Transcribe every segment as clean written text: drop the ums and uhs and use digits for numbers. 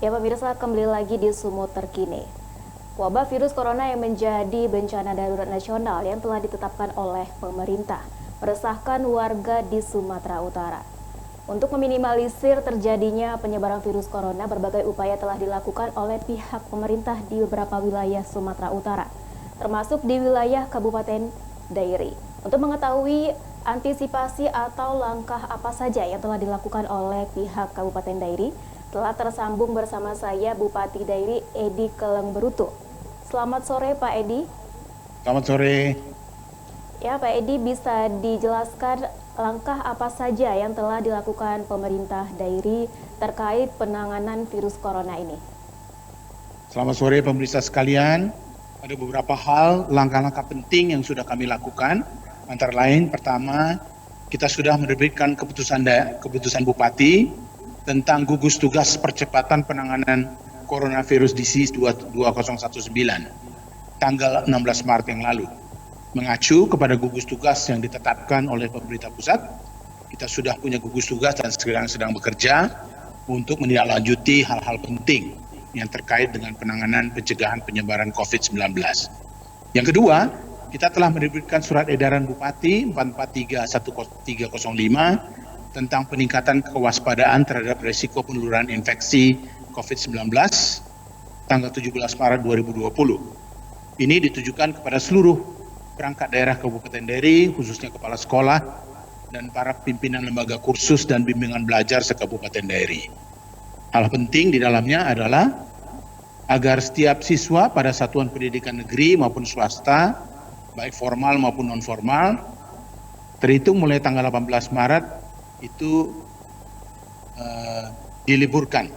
Ya pemirsa, kembali lagi di Sumut Terkini. Wabah virus corona yang menjadi bencana darurat nasional yang telah ditetapkan oleh pemerintah meresahkan warga di Sumatera Utara. Untuk meminimalisir terjadinya penyebaran virus corona, berbagai upaya telah dilakukan oleh pihak pemerintah di beberapa wilayah Sumatera Utara, termasuk di wilayah Kabupaten Dairi. Untuk mengetahui antisipasi atau langkah apa saja yang telah dilakukan oleh pihak Kabupaten Dairi, telah tersambung bersama saya Bupati Dairi Edi Keleng Berutu. Selamat sore Pak Edi. Selamat sore. Ya Pak Edi, bisa dijelaskan langkah apa saja yang telah dilakukan pemerintah Dairi terkait penanganan virus corona ini? Selamat sore pemirsa sekalian. Ada beberapa hal langkah-langkah penting yang sudah kami lakukan. Antara lain, pertama, kita sudah menerbitkan keputusan Bupati tentang gugus tugas percepatan penanganan coronavirus disease 2019 tanggal 16 Maret yang lalu. Mengacu kepada gugus tugas yang ditetapkan oleh pemerintah pusat, kita sudah punya gugus tugas dan sedang bekerja untuk menindaklanjuti hal-hal penting yang terkait dengan penanganan pencegahan penyebaran COVID-19. Yang kedua, kita telah menerbitkan surat edaran Bupati 443/1305 tentang peningkatan kewaspadaan terhadap risiko penularan infeksi COVID-19 tanggal 17 Maret 2020. Ini ditujukan kepada seluruh perangkat daerah Kabupaten Dairi, khususnya kepala sekolah dan para pimpinan lembaga kursus dan bimbingan belajar se-Kabupaten Dairi. Hal penting di dalamnya adalah agar setiap siswa pada satuan pendidikan negeri maupun swasta, baik formal maupun non-formal, terhitung mulai tanggal 18 Maret itu diliburkan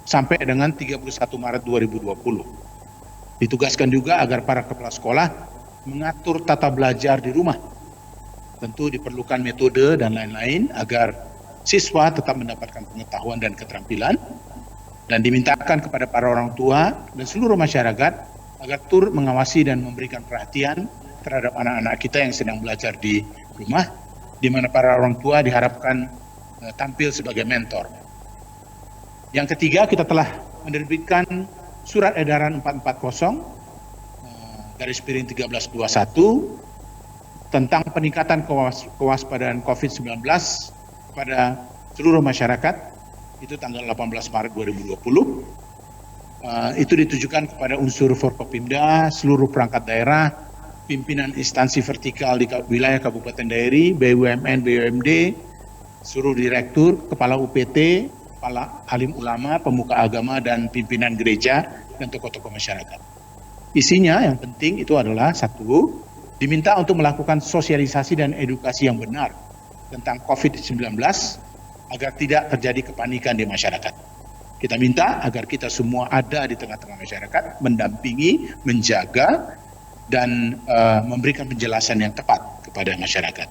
sampai dengan 31 Maret 2020. Ditugaskan juga agar para kepala sekolah mengatur tata belajar di rumah. Tentu diperlukan metode dan lain-lain agar siswa tetap mendapatkan pengetahuan dan keterampilan, dan dimintakan kepada para orang tua dan seluruh masyarakat agar turut mengawasi dan memberikan perhatian terhadap anak-anak kita yang sedang belajar di rumah, di mana para orang tua diharapkan tampil sebagai mentor. Yang ketiga, kita telah menerbitkan surat edaran 440/1321 tentang peningkatan kewaspadaan COVID-19 pada seluruh masyarakat, itu tanggal 18 Maret 2020. Itu ditujukan kepada unsur Forkopimda, seluruh perangkat daerah, pimpinan instansi vertikal di wilayah Kabupaten Dairi, BUMN, BUMD, seluruh direktur, kepala UPT, kepala alim ulama, pemuka agama, dan pimpinan gereja dan tokoh-tokoh masyarakat. Isinya yang penting itu adalah satu, diminta untuk melakukan sosialisasi dan edukasi yang benar tentang COVID-19 agar tidak terjadi kepanikan di masyarakat. Kita minta agar kita semua ada di tengah-tengah masyarakat, mendampingi, menjaga, dan memberikan penjelasan yang tepat kepada masyarakat.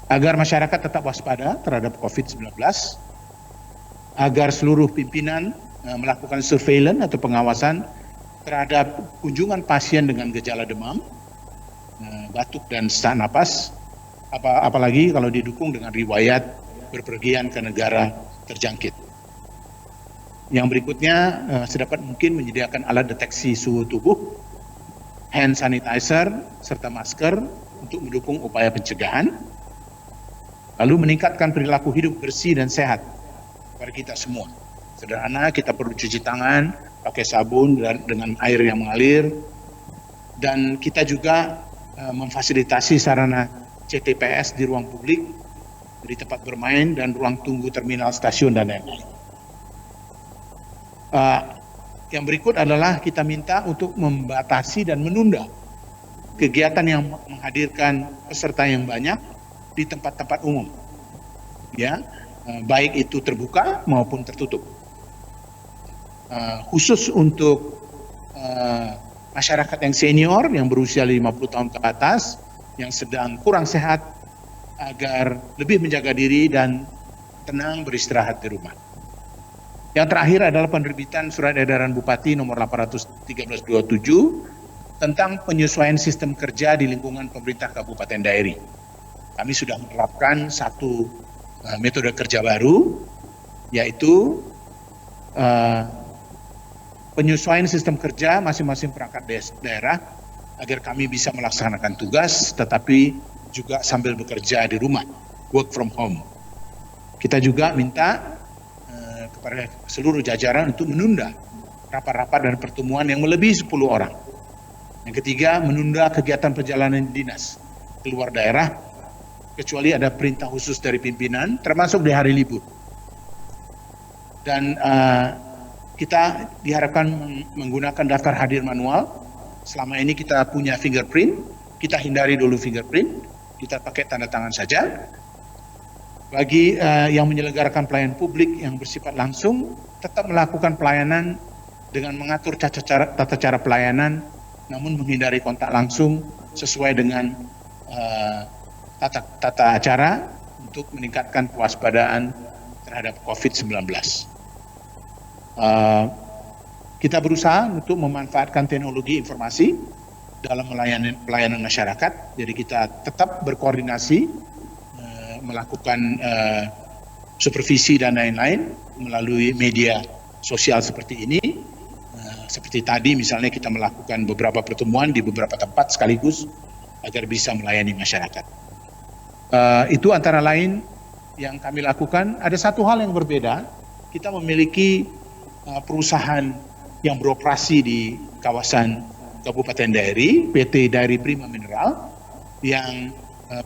Agar masyarakat tetap waspada terhadap COVID-19, agar seluruh pimpinan melakukan surveillance atau pengawasan terhadap kunjungan pasien dengan gejala demam, batuk dan sesak napas, apalagi kalau didukung dengan riwayat berpergian ke negara terjangkit. Yang berikutnya, sedapat mungkin menyediakan alat deteksi suhu tubuh, hand sanitizer, serta masker untuk mendukung upaya pencegahan. Lalu meningkatkan perilaku hidup bersih dan sehat pada kita semua. Sederhana, kita perlu cuci tangan, pakai sabun dengan air yang mengalir, dan kita juga memfasilitasi sarana CTPS di ruang publik, di tempat bermain dan ruang tunggu terminal stasiun dan lain-lain. Yang berikut adalah kita minta untuk membatasi dan menunda kegiatan yang menghadirkan peserta yang banyak di tempat-tempat umum, ya, baik itu terbuka maupun tertutup. Khusus untuk masyarakat yang senior yang berusia 50 tahun ke atas yang sedang kurang sehat agar lebih menjaga diri dan tenang beristirahat di rumah. Yang terakhir adalah penerbitan surat edaran Bupati nomor 813/27 tentang penyesuaian sistem kerja di lingkungan pemerintah Kabupaten Dairi. Kami sudah menerapkan satu metode kerja baru, yaitu uh, penyesuaian sistem kerja masing-masing perangkat daerah agar kami bisa melaksanakan tugas tetapi juga sambil bekerja di rumah, work from home. Kita juga minta kepada seluruh jajaran untuk menunda rapat-rapat dan pertemuan yang melebihi 10 orang. Yang ketiga, menunda kegiatan perjalanan dinas keluar daerah kecuali ada perintah khusus dari pimpinan, termasuk di hari libur. Dan kita diharapkan menggunakan daftar hadir manual. Selama ini kita punya fingerprint, kita hindari dulu fingerprint, kita pakai tanda tangan saja. Bagi yang menyelenggarakan pelayanan publik yang bersifat langsung, tetap melakukan pelayanan dengan mengatur tata cara pelayanan, namun menghindari kontak langsung sesuai dengan tata acara untuk meningkatkan kewaspadaan terhadap COVID-19. Kita berusaha untuk memanfaatkan teknologi informasi dalam pelayanan masyarakat, jadi kita tetap berkoordinasi, melakukan supervisi dan lain-lain melalui media sosial seperti ini. Seperti tadi misalnya kita melakukan beberapa pertemuan di beberapa tempat sekaligus agar bisa melayani masyarakat. Itu antara lain yang kami lakukan. Ada satu hal yang berbeda, kita memiliki perusahaan yang beroperasi di kawasan Kabupaten Dairi, PT Dairi Prima Mineral, yang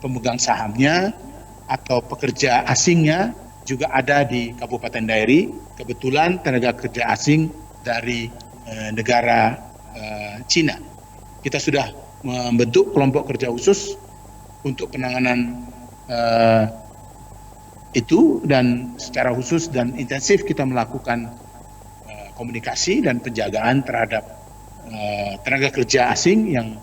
pemegang sahamnya atau pekerja asingnya juga ada di Kabupaten Dairi. Kebetulan tenaga kerja asing dari negara Cina. Kita sudah membentuk kelompok kerja khusus untuk penanganan itu, dan secara khusus dan intensif kita melakukan komunikasi dan penjagaan terhadap tenaga kerja asing yang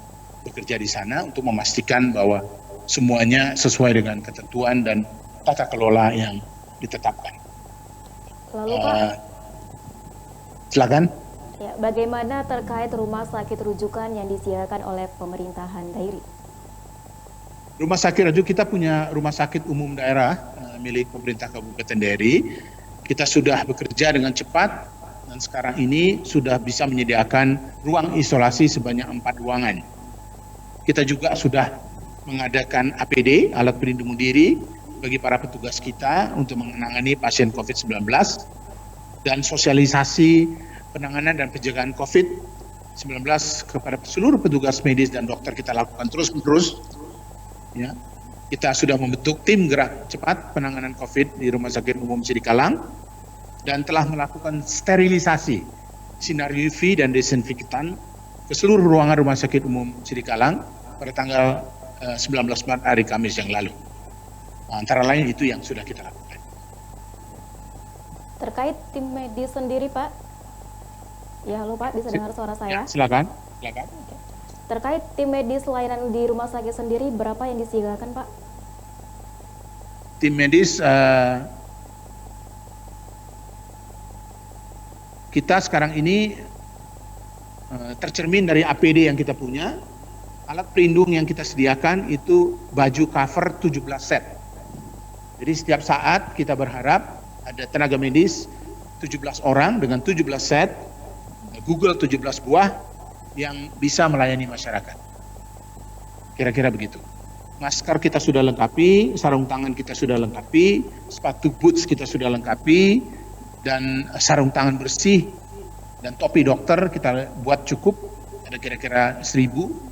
bekerja di sana untuk memastikan bahwa semuanya sesuai dengan ketentuan dan tata kelola yang ditetapkan. Lalu Pak, silakan. Ya, bagaimana terkait rumah sakit rujukan yang disediakan oleh pemerintahan Dairi? Rumah sakit rujukan, kita punya rumah sakit umum daerah milik pemerintah Kabupaten Dairi. Kita sudah bekerja dengan cepat dan sekarang ini sudah bisa menyediakan ruang isolasi sebanyak 4 ruangan. Kita juga sudah mengadakan APD, alat pelindung diri, bagi para petugas kita untuk menangani pasien COVID-19 dan sosialisasi penanganan dan pencegahan COVID-19 kepada seluruh petugas medis dan dokter kita lakukan terus-menerus. Ya, kita sudah membentuk tim gerak cepat penanganan COVID di Rumah Sakit Umum Sidikalang dan telah melakukan sterilisasi sinar UV dan desinfektan ke seluruh ruangan Rumah Sakit Umum Sidikalang pada tanggal 19 Maret hari Kamis yang lalu. Antara lain itu yang sudah kita lakukan. Terkait tim medis sendiri, Pak? Ya, halo Pak, bisa dengar suara saya? Ya, silakan. Terkait tim medis layanan di rumah sakit sendiri, berapa yang disiagakan, Pak? Tim medis kita sekarang ini tercermin dari APD yang kita punya. Alat pelindung yang kita sediakan itu baju cover 17 set. Jadi setiap saat kita berharap ada tenaga medis 17 orang dengan 17 set, Google 17 buah yang bisa melayani masyarakat. Kira-kira begitu. Masker kita sudah lengkapi, sarung tangan kita sudah lengkapi, sepatu boots kita sudah lengkapi, dan sarung tangan bersih dan topi dokter kita buat cukup, ada kira-kira 1000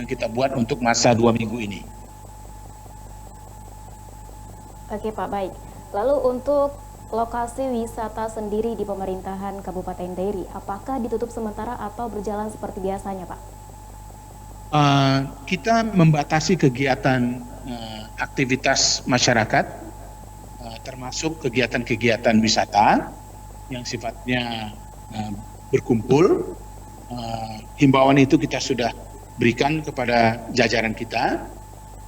kita buat untuk masa 2 minggu ini. Oke Pak, baik. Lalu untuk lokasi wisata sendiri di pemerintahan Kabupaten Dairi, apakah ditutup sementara atau berjalan seperti biasanya, Pak? Kita membatasi kegiatan aktivitas masyarakat, termasuk kegiatan-kegiatan wisata yang sifatnya berkumpul. Himbauan itu kita sudah berikan kepada jajaran kita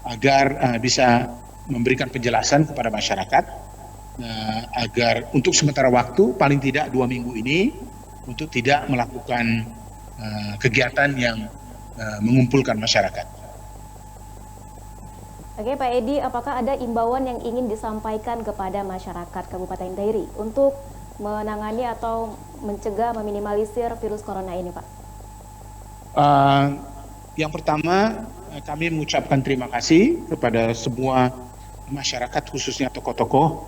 agar bisa memberikan penjelasan kepada masyarakat agar untuk sementara waktu paling tidak 2 minggu ini untuk tidak melakukan kegiatan yang mengumpulkan masyarakat. Oke Pak Edi, apakah ada imbauan yang ingin disampaikan kepada masyarakat Kabupaten Dairi untuk menangani atau mencegah, meminimalisir virus corona ini, Pak? Yang pertama, kami mengucapkan terima kasih kepada semua masyarakat, khususnya tokoh-tokoh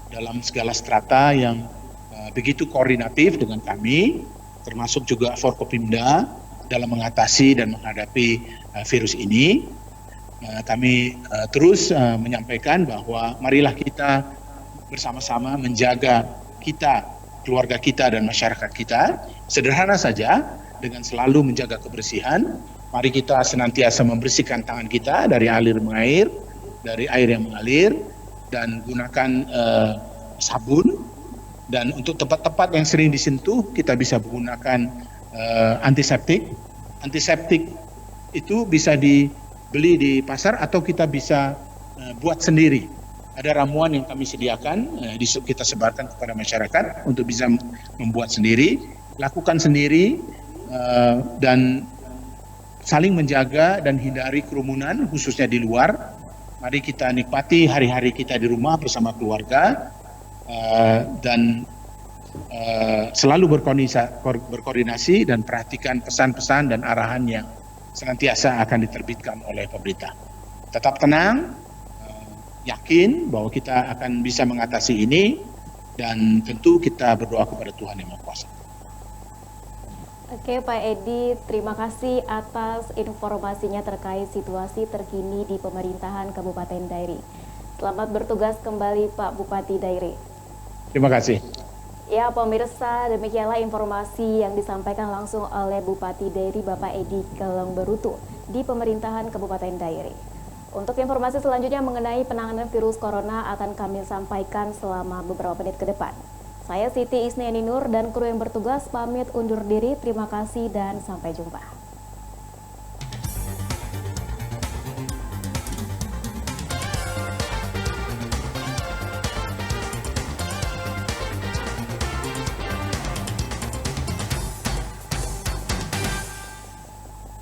dalam segala strata yang begitu koordinatif dengan kami, termasuk juga Forkopimda dalam mengatasi dan menghadapi virus ini. Kami terus menyampaikan bahwa marilah kita bersama-sama menjaga kita, keluarga kita, dan masyarakat kita. Sederhana saja, dengan selalu menjaga kebersihan. Mari kita senantiasa membersihkan tangan kita dari air mengalir, dari air yang mengalir, dan gunakan sabun. Dan untuk tempat-tempat yang sering disentuh, kita bisa menggunakan antiseptik. Antiseptik itu bisa dibeli di pasar atau kita bisa buat sendiri. Ada ramuan yang kami sediakan, kita sebarkan kepada masyarakat untuk bisa membuat sendiri, lakukan sendiri, dan saling menjaga dan hindari kerumunan, khususnya di luar. Mari kita nikmati hari-hari kita di rumah bersama keluarga, dan selalu berkoordinasi dan perhatikan pesan-pesan dan arahan yang senantiasa akan diterbitkan oleh pemerintah. Tetap tenang, yakin bahwa kita akan bisa mengatasi ini, dan tentu kita berdoa kepada Tuhan Yang Maha Kuasa. Oke, Pak Edi, terima kasih atas informasinya terkait situasi terkini di pemerintahan Kabupaten Dairi. Selamat bertugas kembali, Pak Bupati Dairi. Terima kasih. Ya, pemirsa, demikianlah informasi yang disampaikan langsung oleh Bupati Dairi, Bapak Edi Kelong Berutu, di pemerintahan Kabupaten Dairi. Untuk informasi selanjutnya mengenai penanganan virus corona akan kami sampaikan selama beberapa menit ke depan. Saya Siti Isniani Nur dan kru yang bertugas pamit undur diri. Terima kasih dan sampai jumpa.